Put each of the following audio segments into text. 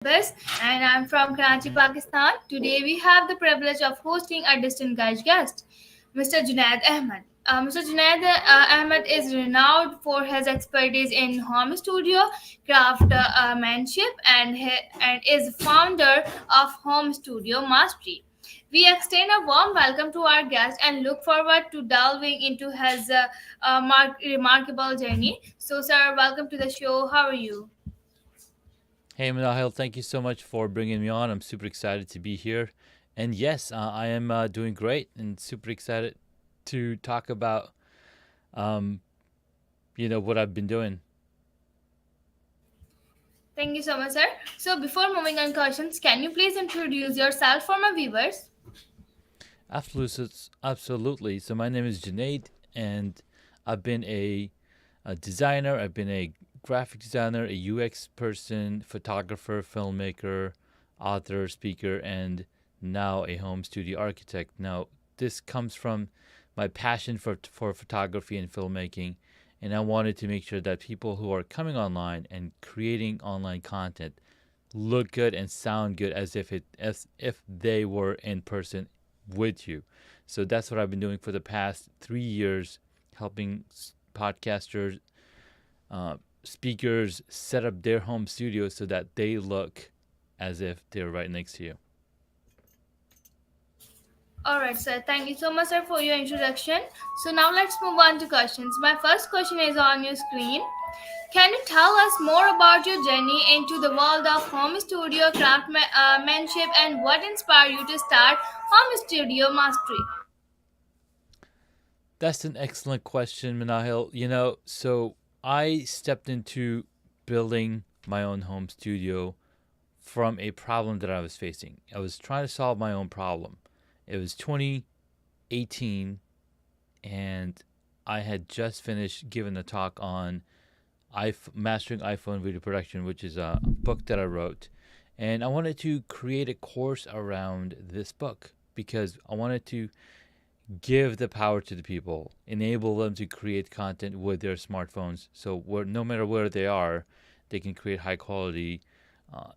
Campus, and I'm from Karachi, Pakistan. Today we have the privilege of hosting a distinguished guest, Mr. Junaid Ahmed. Mr. Junaid Ahmed is renowned for his expertise in home studio craftsmanship and is founder of Home Studio Mastery. We extend a warm welcome to our guest and look forward to delving into his remarkable journey. So, sir, welcome to the show. How are you? Hey, Manahil, thank you so much for bringing me on. I'm super excited to be here. And yes, I am doing great and super excited to talk about, um, what I've been doing. Thank you so much, sir. So, before moving on questions, can you please introduce yourself for my viewers? Absolutely. So my name is Junaid, and I've been a designer. I've been a graphic designer, a UX person, photographer, filmmaker, author, speaker, and now a home studio architect. Now, this comes from my passion for photography and filmmaking, and I wanted to make sure that people who are coming online and creating online content look good and sound good as if they were in person with you. So that's what I've been doing for the past 3 years, helping podcasters, speakers set up their home studios so that they look as if they're right next to you. Alright, sir. Thank you so much, sir, for your introduction. So, now let's move on to questions. My first question is on your screen. Can you tell us more about your journey into the world of home studio craftsmanship and what inspired you to start Home Studio Mastery? That's an excellent question, Manahil. So I stepped into building my own home studio from a problem that I was facing. I was trying to solve my own problem. It was 2018, and I had just finished giving a talk on mastering iPhone video production, which is a book that I wrote. And I wanted to create a course around this book because I wanted to give the power to the people, enable them to create content with their smartphones. So no matter where they are, they can create high quality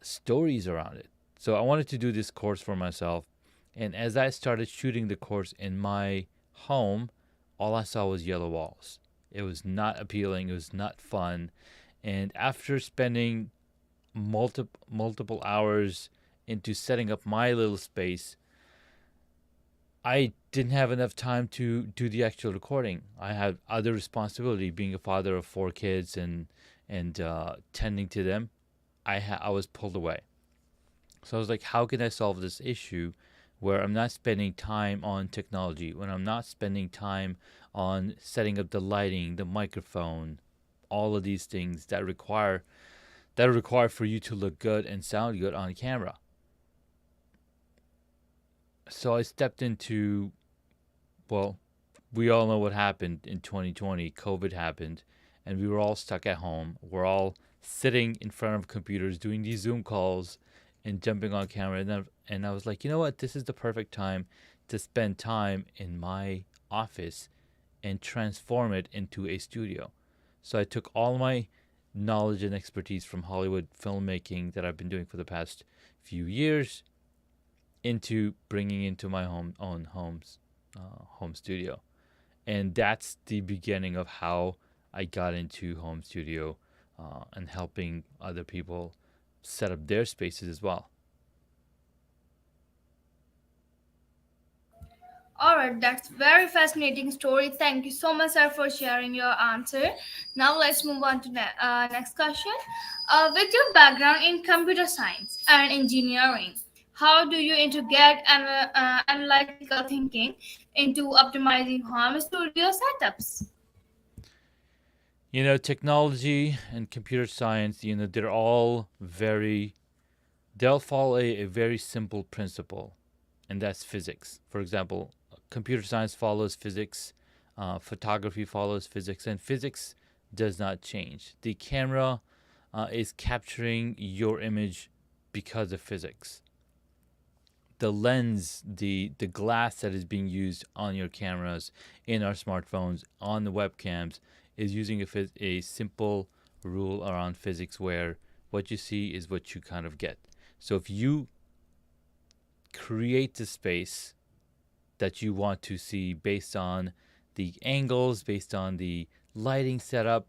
stories around it. So I wanted to do this course for myself. And as I started shooting the course in my home, all I saw was yellow walls. It was not appealing. It was not fun. And after spending multiple hours into setting up my little space, I didn't have enough time to do the actual recording. I had other responsibility, being a father of 4 kids and tending to them. I was pulled away. So I was like, how can I solve this issue where I'm not spending time on technology, when I'm not spending time on setting up the lighting, the microphone, all of these things that require for you to look good and sound good on camera. So I stepped into, well, we all know what happened in 2020. COVID happened, and we were all stuck at home. We're all sitting in front of computers doing these Zoom calls and jumping on camera. And I was like, you know what? This is the perfect time to spend time in my office and transform it into a studio. So I took all my knowledge and expertise from Hollywood filmmaking that I've been doing for the past few years into bringing into my home studio, and that's the beginning of how I got into home studio and helping other people set up their spaces as well. Alright, that's very fascinating story. Thank you so much, sir, for sharing your answer. Now let's move on to the next question. With your background in computer science and engineering, how do you integrate analytical thinking into optimizing home studio setups? Technology and computer science, they'll follow a very simple principle, and that's physics. For example, computer science follows physics, photography follows physics, and physics does not change. The camera is capturing your image because of physics. The lens, the glass that is being used on your cameras, in our smartphones, on the webcams, is using a simple rule around physics where what you see is what you kind of get. So if you create the space that you want to see based on the angles, based on the lighting setup,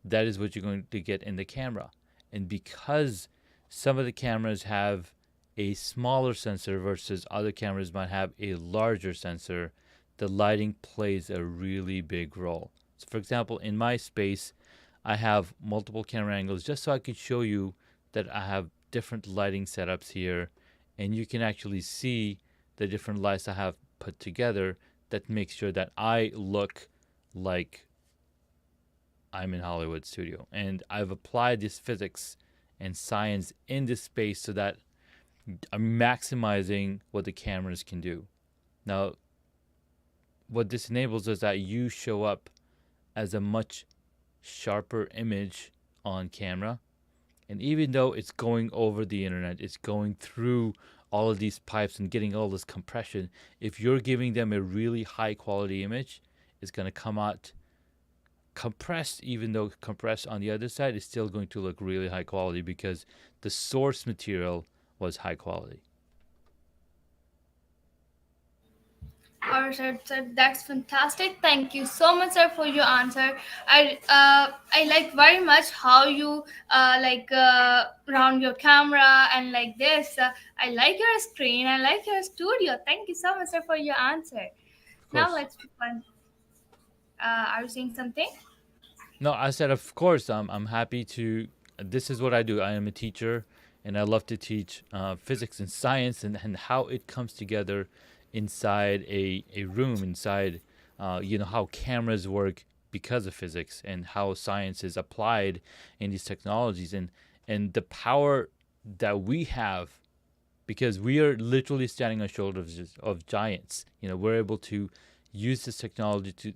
that is what you're going to get in the camera. And because some of the cameras have a smaller sensor versus other cameras might have a larger sensor, the lighting plays a really big role. So, for example, in my space, I have multiple camera angles just so I could show you that I have different lighting setups here, and you can actually see the different lights I have put together that makes sure that I look like I'm in Hollywood studio. And I've applied this physics and science in this space so that I'm maximizing what the cameras can do. Now, what this enables is that you show up as a much sharper image on camera. And even though it's going over the internet, it's going through all of these pipes and getting all this compression, if you're giving them a really high quality image, it's going to come out compressed. Even though compressed on the other side is still going to look really high quality because the source material was high quality. All right, sir, that's fantastic. Thank you so much, sir, for your answer. I like very much how you round your camera and like this. I like your screen. I like your studio. Thank you so much, sir, for your answer. Of Now course. let's move on. Are you saying something? No, I said, of course, I'm happy to. This is what I do. I am a teacher, and I love to teach physics and science and how it comes together inside a room, inside, how cameras work because of physics and how science is applied in these technologies and the power that we have because we are literally standing on shoulders of giants. We're able to use this technology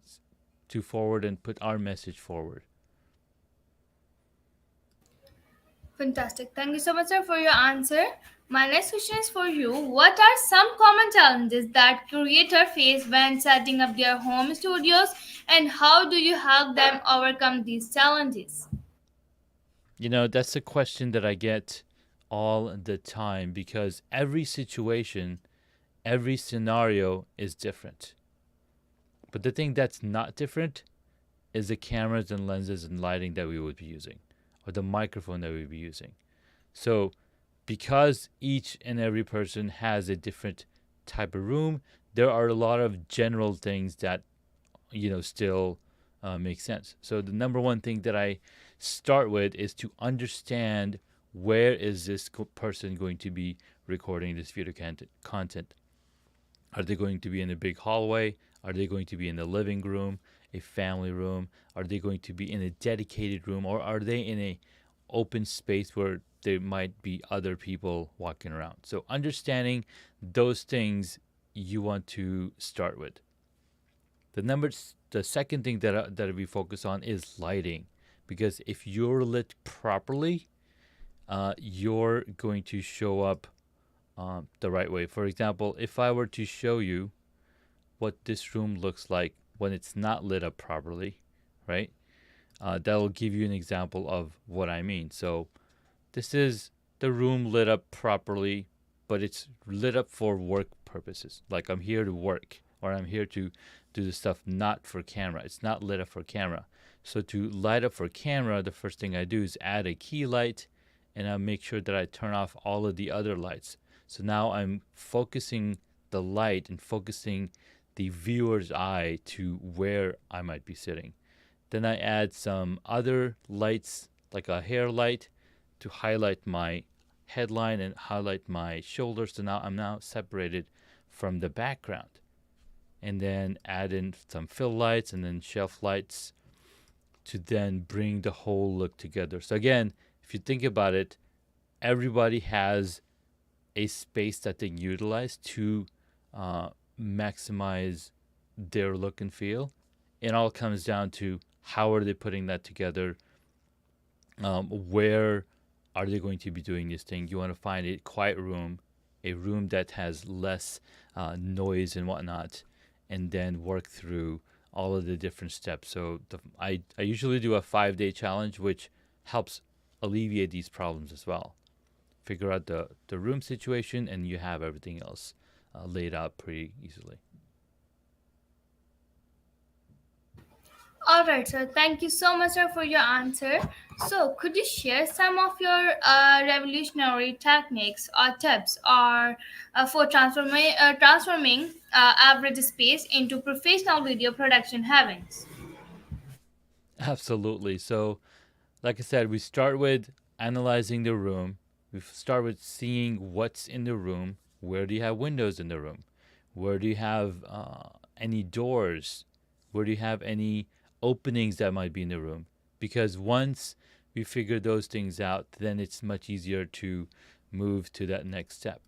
to forward and put our message forward. Fantastic. Thank you so much, sir, for your answer. My next question is for you. What are some common challenges that creators face when setting up their home studios, and how do you help them overcome these challenges? That's a question that I get all the time because every situation, every scenario is different. But the thing that's not different is the cameras and lenses and lighting that we would be using or the microphone that we would be using. So, because each and every person has a different type of room, there are a lot of general things that, still make sense. So, the number one thing that I start with is to understand where is this person going to be recording this video content. Are they going to be in a big hallway? Are they going to be in the living room, a family room? Are they going to be in a dedicated room, or are they in a open space where there might be other people walking around? So understanding those things you want to start with. The second thing that we focus on is lighting, because if you're lit properly, you're going to show up the right way. For example, if I were to show you what this room looks like when it's not lit up properly, right? That'll give you an example of what I mean. So this is the room lit up properly, but it's lit up for work purposes. Like I'm here to work or I'm here to do the stuff not for camera. It's not lit up for camera. So to light up for camera, the first thing I do is add a key light and I make sure that I turn off all of the other lights. So now I'm focusing the light and focusing the viewer's eye to where I might be sitting. Then I add some other lights, like a hair light, to highlight my headline and highlight my shoulders. So now I'm separated from the background. And then add in some fill lights and then shelf lights to then bring the whole look together. So again, if you think about it, everybody has a space that they utilize to maximize their look and feel. It all comes down to how are they putting that together? Where are they going to be doing this thing? You want to find a quiet room, a room that has less noise and whatnot, and then work through all of the different steps. So I usually do a 5-day challenge, which helps alleviate these problems as well. figure out the room situation, and you have everything else laid out pretty easily. All right, sir. Thank you so much, sir, for your answer. So, could you share some of your revolutionary techniques or tips or for transforming average space into professional video production heavens? Absolutely. So, like I said, we start with analyzing the room. We start with seeing what's in the room. Where do you have windows in the room? Where do you have any doors? Where do you have any openings that might be in the room? Because once we figure those things out, then it's much easier to move to that next step.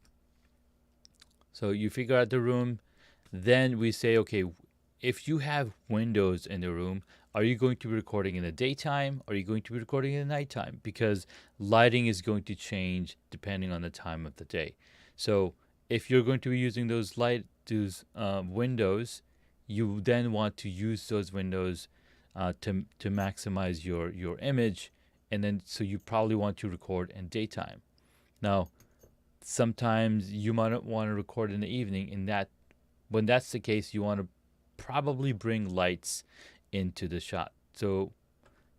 So you figure out the room, then we say, okay, if you have windows in the room, are you going to be recording in the daytime? Are you going to be recording in the nighttime? Because lighting is going to change depending on the time of the day. So if you're going to be using those windows, you then want to use those windows to maximize your image, and then so you probably want to record in daytime. Now, sometimes you might want to record in the evening. In that, when that's the case, you want to probably bring lights into the shot. So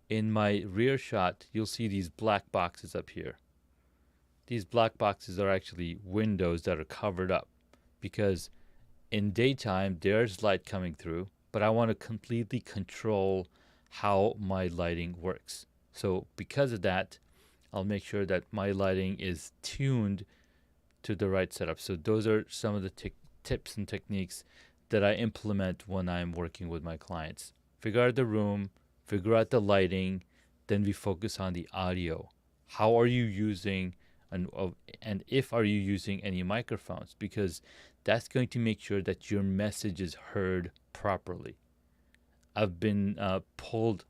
in my rear shot, you'll see these black boxes up here. These black boxes are actually windows that are covered up because in daytime there's light coming through, but I want to completely control how my lighting works. So because of that, I'll make sure that my lighting is tuned to the right setup. So those are some of the tips and techniques that I implement when I'm working with my clients. Figure out the room, figure out the lighting, then we focus on the audio. How are you using and if are you using any microphones? Because that's going to make sure that your message is heard properly. I've been pulled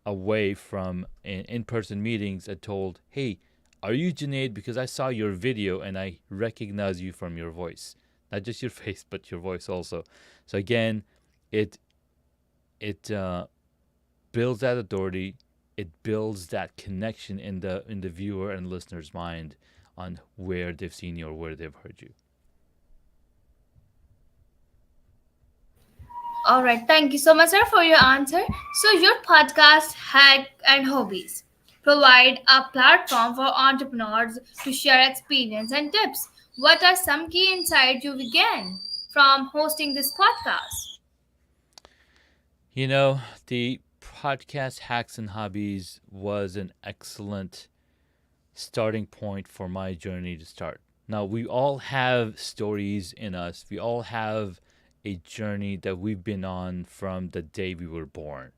away from in-person meetings and told, hey, are you Junaid? Because I saw your video and I recognize you from your voice. Not just your face, but your voice also. So again, it builds that authority. It builds that connection in the viewer and listener's mind on where they've seen you or where they've heard you. All right. Thank you so much, sir, for your answer. So, your podcast, Hack and Hobbies, provide a platform for entrepreneurs to share experience and tips. What are some key insights you began from hosting this podcast? You know, the podcast Hacks and Hobbies was an excellent starting point for my journey to start. Now, we all have stories in us. We all have a journey that we've been on from the day we were born.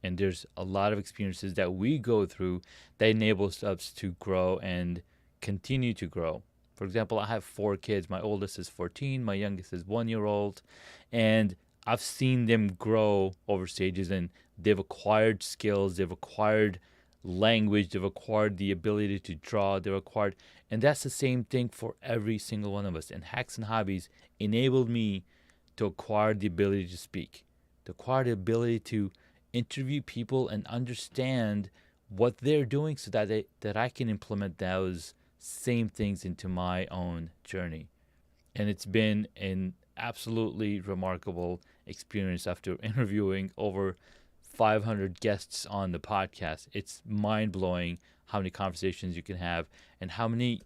And there's a lot of experiences that we go through that enables us to grow and continue to grow. For example, I have 4 kids. My oldest is 14, my youngest is 1 year old, and I've seen them grow over stages, and they've acquired skills, they've acquired language, they've acquired the ability to draw, they've acquired, and that's the same thing for every single one of us. And Hacks and Hobbies enabled me to acquire the ability to speak, to acquire the ability to interview people and understand what they're doing so that I can implement those same things into my own journey. And it's been an absolutely remarkable experience after interviewing over 500 guests on the podcast. It's mind blowing how many conversations you can have and how many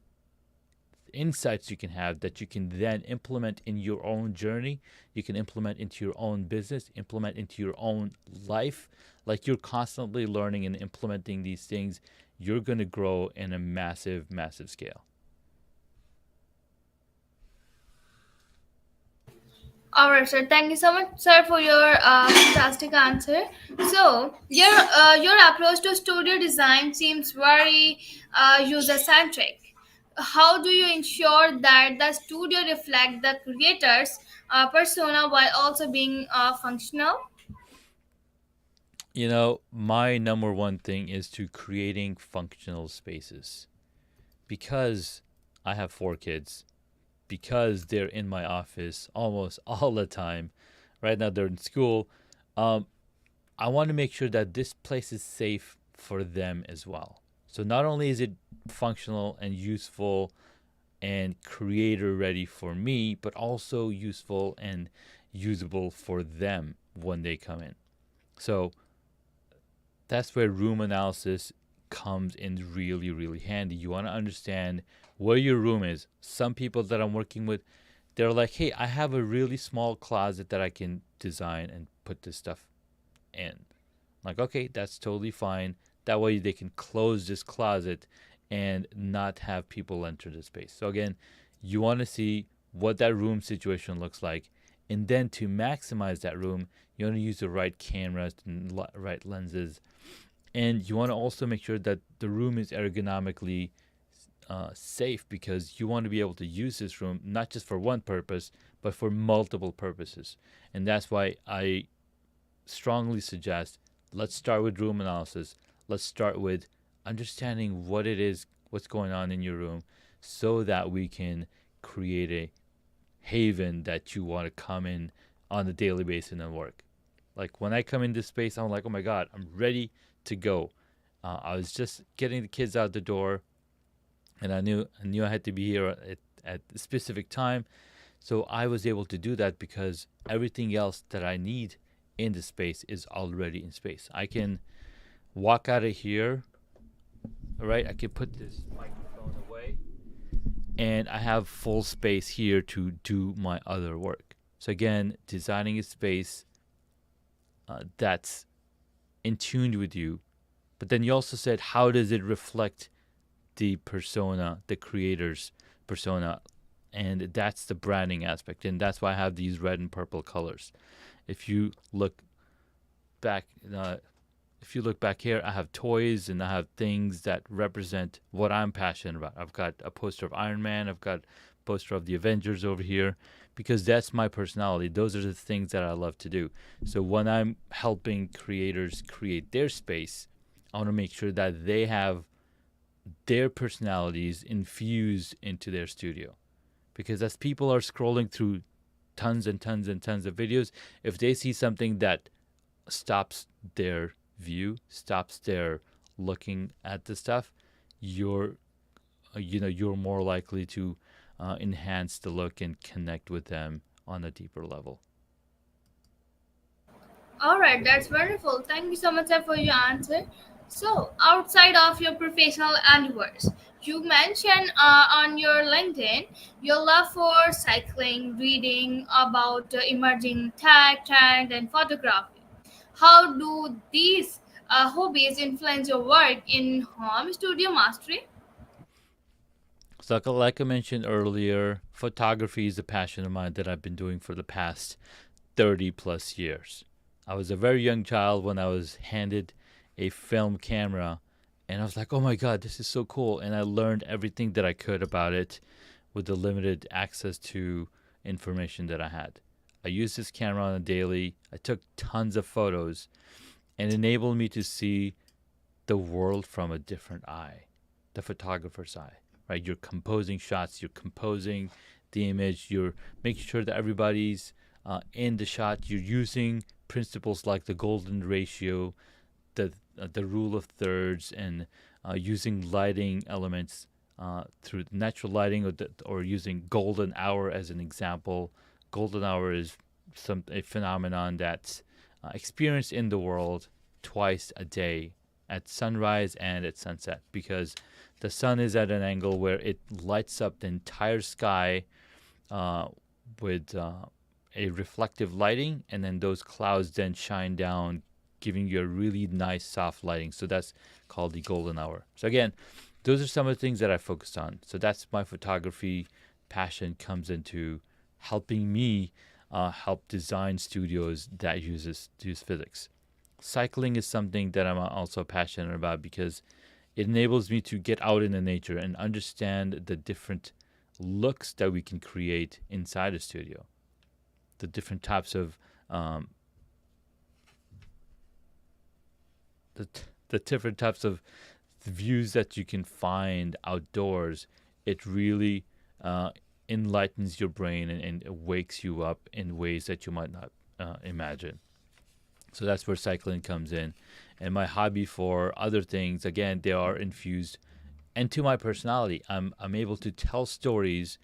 insights you can have that you can then implement in your own journey. You can implement into your own business, implement into your own life. Like you're constantly learning and implementing these things, you're going to grow in a massive, massive scale. All right, sir. Thank you so much, sir, for your fantastic answer. So, your approach to studio design seems very user centric. How do you ensure that the studio reflect the creator's persona while also being functional? You know, my number one thing is to creating functional spaces because I have 4 kids, because they're in my office almost all the time. Right now, they're in school. Um, I want to make sure that this place is safe for them as well. So not only is it functional and useful and creator ready for me, but also useful and usable for them when they come in. So that's where room analysis comes in really, really handy. You want to understand where your room is. Some people that I'm working with, they're like, hey, I have a really small closet that I can design and put this stuff in. Like, okay, that's totally fine. That way they can close this closet and not have people enter the space. So again, you want to see what that room situation looks like. And then to maximize that room, you want to use the right cameras and right lenses. And you want to also make sure that the room is ergonomically safe, because you want to be able to use this room not just for one purpose, but for multiple purposes. And that's why I strongly suggest, let's start with room analysis. Let's start with understanding what it is, what's going on in your room, so that we can create a haven that you want to come in on a daily basis and work. Like when I come in this space, I'm like, oh my God, I'm ready to go. I was just getting the kids out the door, and I knew I had to be here at a specific time. So I was able to do that because everything else that I need in the space is already in space. I can walk out of here, right? I can put this microphone away, and I have full space here to do my other work. So again, designing a space that's in tune with you. But then you also said, how does it reflect the persona, the creator's persona? And that's the branding aspect. And that's why I have these red and purple colors. If you look back, here, I have toys and I have things that represent what I'm passionate about. I've got a poster of Iron Man. I've got a poster of the Avengers over here, because that's my personality. Those are the things that I love to do. So when I'm helping creators create their space, I want to make sure that they have their personalities infused into their studio. Because as people are scrolling through tons and tons and tons of videos, if they see something that stops their view, stops their looking at the stuff, you're you're more likely to enhance the look and connect with them on a deeper level. All right, that's wonderful. Thank you so much, sir, for your answer. So, outside of your professional endeavors, you mentioned on your LinkedIn your love for cycling, reading about emerging tech, trend, and photography. How do these hobbies influence your work in home studio mastery? So, like I mentioned earlier, photography is a passion of mine that I've been doing for the past 30 plus years. I was a very young child when I was handed a film camera, and I was like, oh my God, this is so cool. And I learned everything that I could about it with the limited access to information that I had. I used this camera on a daily. I took tons of photos, and enabled me to see the world from a different eye, the photographer's eye, right? You're composing shots, you're composing the image, you're making sure that everybody's in the shot. You're using principles like the golden ratio, the rule of thirds, and using lighting elements through natural lighting, or using golden hour as an example. Golden hour is a phenomenon that's experienced in the world twice a day, at sunrise and at sunset, because the sun is at an angle where it lights up the entire sky uh, with a reflective lighting, and then those clouds then shine down, giving you a really nice soft lighting. So that's called the golden hour. So again, those are some of the things that I focused on. So that's my photography passion comes into helping me help design studios that use physics. Cycling is something that I'm also passionate about, because it enables me to get out in the nature and understand the different looks that we can create inside a studio, the different types of the, the different types of views that you can find outdoors. It really enlightens your brain, and wakes you up in ways that you might not imagine. So that's where cycling comes in. And my hobby for other things, again, they are infused into my personality. I'm able to tell stories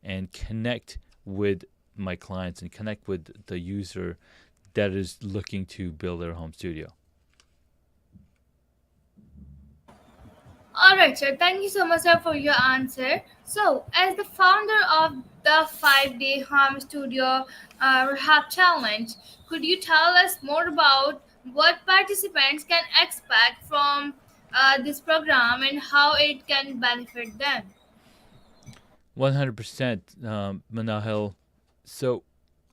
and connect with my clients and connect with the user that is looking to build their home studio. All right, sir. Thank you so much, sir, for your answer. So, as the founder of the 5-day home studio rehab challenge, could you tell us more about what participants can expect from this program and how it can benefit them? 100%, Manahil. So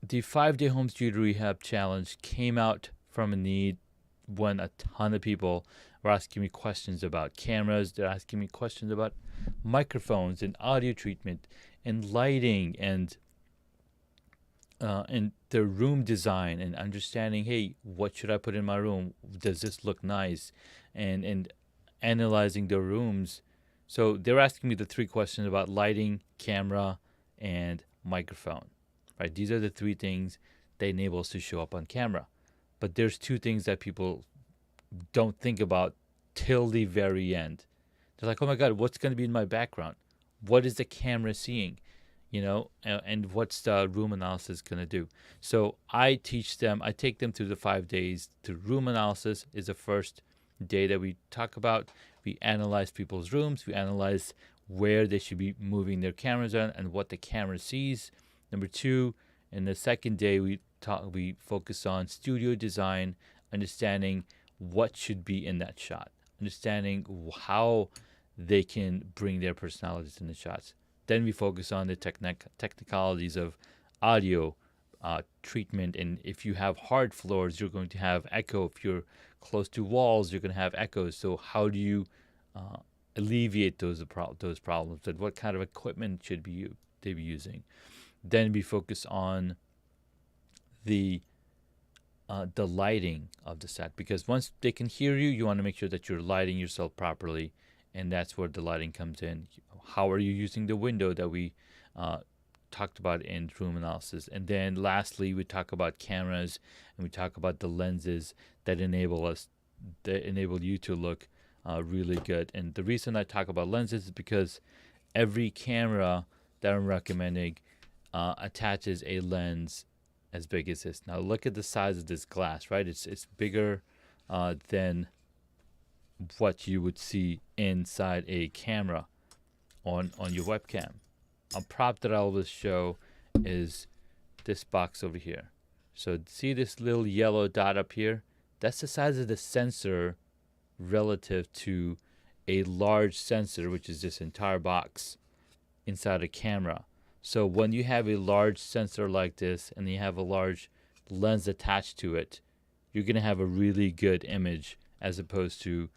the 5-day home studio rehab challenge came out from a need when a ton of people were asking me questions about cameras. They're asking me questions about microphones and audio treatment and lighting and the room design and understanding. Hey, what should I put in my room? Does this look nice? And analyzing the rooms. So they're asking me the three questions about lighting, camera, and microphone. Right? These are the three things that enable us to show up on camera. But there's two things that people don't think about till the very end. They're like, oh my God, what's going to be in my background? What is the camera seeing? And what's the room analysis going to do? So I teach them, I take them through the 5 days. The room analysis is the first day that we talk about. We analyze people's rooms, we analyze where they should be moving their cameras on and what the camera sees. Number two, in the second day, we focus on studio design, understanding what should be in that shot, understanding how they can bring their personalities in the shots. Then we focus on the technicalities of audio treatment. And if you have hard floors, you're going to have echo. If you're close to walls, you're going to have echoes. So how do you uh, alleviate those problems? And what kind of equipment should they be using? Then we focus on the lighting of the set, because once they can hear you, you want to make sure that you're lighting yourself properly, and that's where the lighting comes in. How are you using the window that we uh, talked about in room analysis? And then lastly, we talk about cameras and we talk about the lenses that enable you to look really good. And the reason I talk about lenses is because every camera that I'm recommending attaches a lens as big as this. Now look at the size of this glass, right? It's bigger than what you would see inside a camera on your webcam. A prop that I always show is this box over here. So see this little yellow dot up here? That's the size of the sensor relative to a large sensor, which is this entire box inside a camera. So when you have a large sensor like this and you have a large lens attached to it, you're going to have a really good image, as opposed to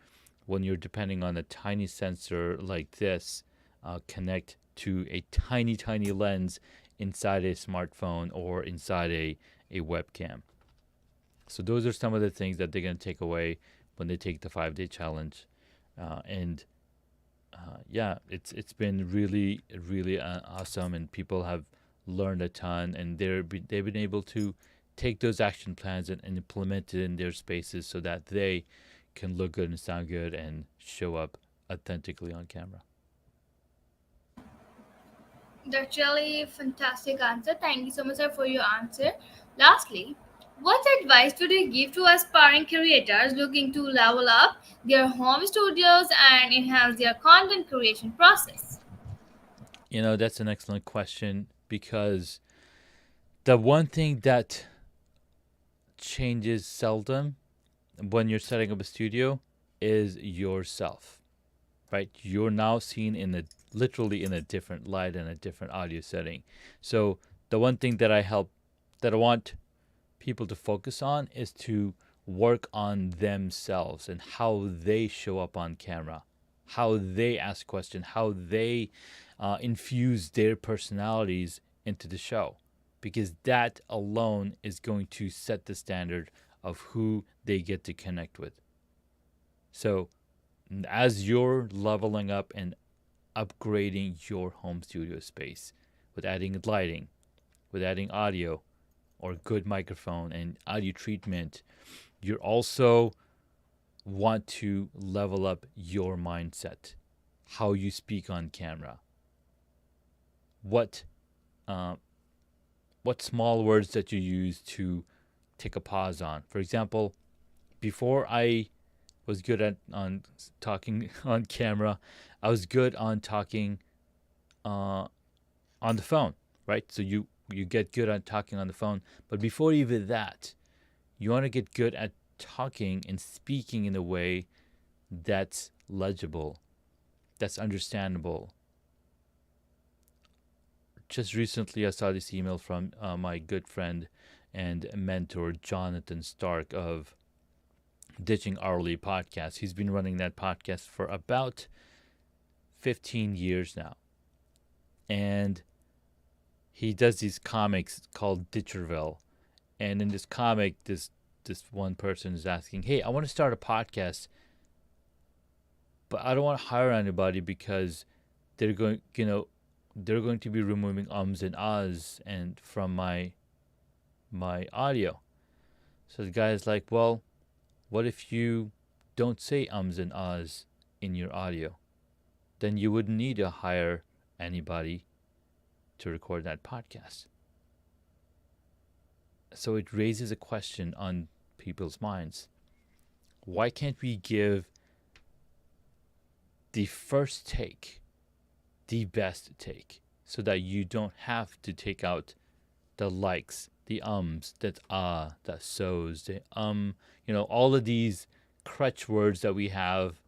when you're depending on a tiny sensor like this connect to a tiny, tiny lens inside a smartphone or inside a webcam. So those are some of the things that they're going to take away when they take the 5-day challenge. And yeah, it's been really, really awesome, and people have learned a ton, and they've been able to take those action plans and implement it in their spaces so that they can look good and sound good and show up authentically on camera. That's really fantastic answer. Thank you so much, sir, for your answer. Lastly, what advice would you give to aspiring creators looking to level up their home studios and enhance their content creation process? That's an excellent question, because the one thing that changes seldom when you're setting up a studio is yourself, right? You're now seen literally in a different light and a different audio setting. So the one thing that I want people to focus on is to work on themselves and how they show up on camera, how they ask questions, how they infuse their personalities into the show, because that alone is going to set the standard of who they get to connect with. So as you're leveling up and upgrading your home studio space with adding lighting, with adding audio or good microphone and audio treatment, You also want to level up your mindset, how you speak on camera, what uh, what small words that you use to take a pause on. For example, before I was good at on talking on camera, I was good on talking uh, on the phone, right? So you get good at talking on the phone, but before even that, you want to get good at talking and speaking in a way that's legible, that's understandable. Just recently, I saw this email from my good friend and mentor Jonathan Stark of Ditching Hourly podcast. He's been running that podcast for about 15 years now. And he does these comics called Ditcherville. And in this comic, this one person is asking, "Hey, I want to start a podcast, but I don't want to hire anybody because they're going to be removing ums and ahs and from my audio." So the guy is like, "Well, what if you don't say ums and ahs in your audio? Then you wouldn't need to hire anybody to record that podcast." So it raises a question on people's minds. Why can't we give the first take the best take so that you don't have to take out the likes, the ums, that that so's, the all of these crutch words that we have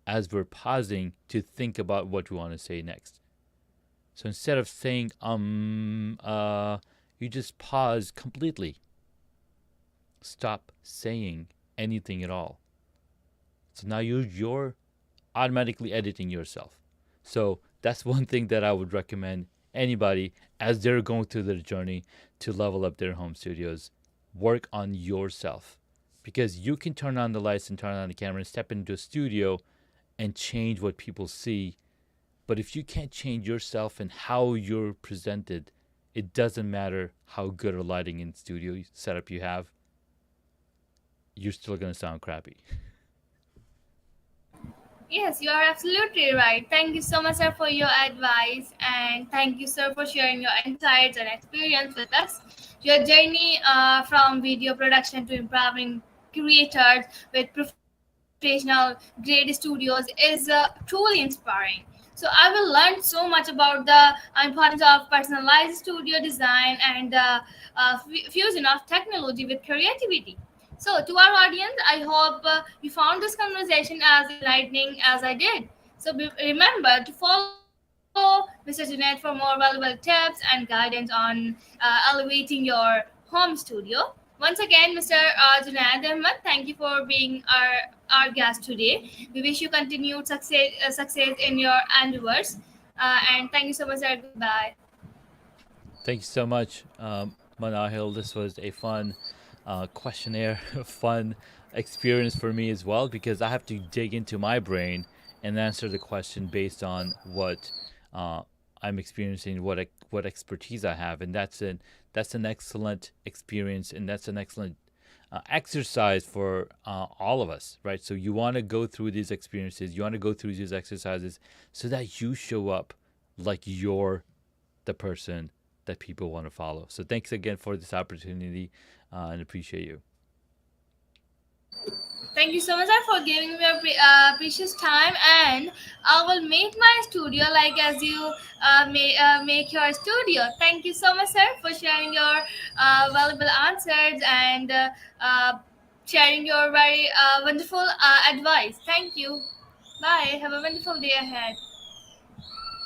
as we're pausing to think about what we want to say next. So instead of saying you just pause completely. Stop saying anything at all. So now you're automatically editing yourself. So that's one thing that I would recommend anybody as they're going through their journey to level up their home studios. Work on yourself, because you can turn on the lights and turn on the camera and step into a studio and change what people see. But if you can't change yourself and how you're presented, it doesn't matter how good a lighting and studio setup you have. You're still going to sound crappy. Yes, you are absolutely right. Thank you so much, sir, for your advice, and thank you, sir, for sharing your insights and experience with us. Your journey from video production to empowering creators with professional grade studios is truly inspiring. So I will learn so much about the importance of personalized studio design and the fusion of technology with creativity. So, to our audience, I hope you found this conversation as enlightening as I did. So, remember to follow Mr. Junaid for more valuable tips and guidance on elevating your home studio. Once again, Mr. Junaid Ahmed, thank you for being our guest today. We wish you continued success in your endeavors. And thank you so much, sir. Goodbye. Thank you so much, Manahil. This was a fun questionnaire, fun experience for me as well, because I have to dig into my brain and answer the question based on what uh, I'm experiencing, what expertise I have, and that's an excellent experience, and that's an excellent exercise for all of us, right? So you want to go through these experiences, you want to go through these exercises, so that you show up like you're the person that people want to follow. So thanks again for this opportunity, and appreciate you. Thank you so much, sir, for giving me your precious time, and I will make my studio like as you make your studio. Thank you so much, sir, for sharing your valuable answers and sharing your very wonderful advice. Thank you. Bye. Have a wonderful day ahead.